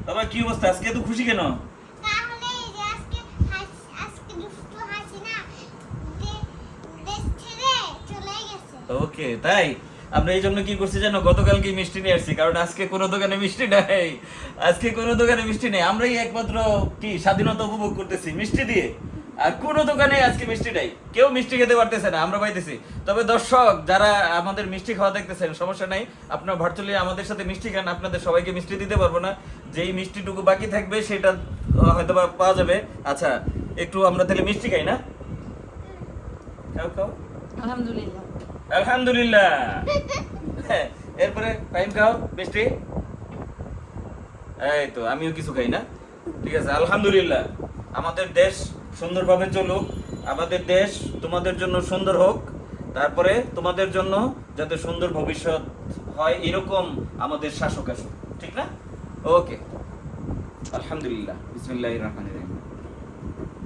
বাবা কি অবস্থা, আজকে তো খুশি কেন? তাহলে এই যে আজকে দুষ্টু হাসিনা দেশ ছেড়ে চলে গেছে। ওকে, তাই আমরা এই জন্য কি করছি জানো, গতকালকে মিষ্টি নিয়ে আসছি, কারণ আজকে কোনো দোকানে মিষ্টি নাই। আজকে কোনো দোকানে মিষ্টি নেই, আমরাই একমাত্র কি স্বাধীনতা উপভোগ করতেছি মিষ্টি দিয়ে। আর কোনো দোকানে আজকে মিষ্টি নাই, কেউ মিষ্টি খেতে পারতেছে না, আমরা পাইতেছি। তবে দর্শক যারা আমাদের মিষ্টি খাওয়া দেখতেছেন, সমস্যা নাই, আপনারা ভার্চুয়ালি আমাদের সাথে মিষ্টি খান, আপনাদের সবাইকে মিষ্টি দিতে পারবো না, যেই মিষ্টিটুকু বাকি থাকবে সেটা হয়তো বা পাওয়া যাবে। আচ্ছা, একটু আমরা তাহলে মিষ্টি খাই না? খাও খাও। আলহামদুলিল্লাহ। আলহামদুলিল্লাহ। হ্যাঁ, এরপরে টাইম খাও মিষ্টি। এই তো আমিও কিছু খাই না, ঠিক আছে। আলহামদুলিল্লাহ, আমাদের দেশ সুন্দরভাবে চলুক, আমাদের দেশ তোমাদের জন্য সুন্দর হোক, তারপরে তোমাদের জন্য যাতে সুন্দর ভবিষ্যৎ হয় এরকম আমাদের শাসক আসুক, ঠিক না? ওকে, আলহামদুলিল্লাহ, বিসমিল্লাহির রহমানির রহিম।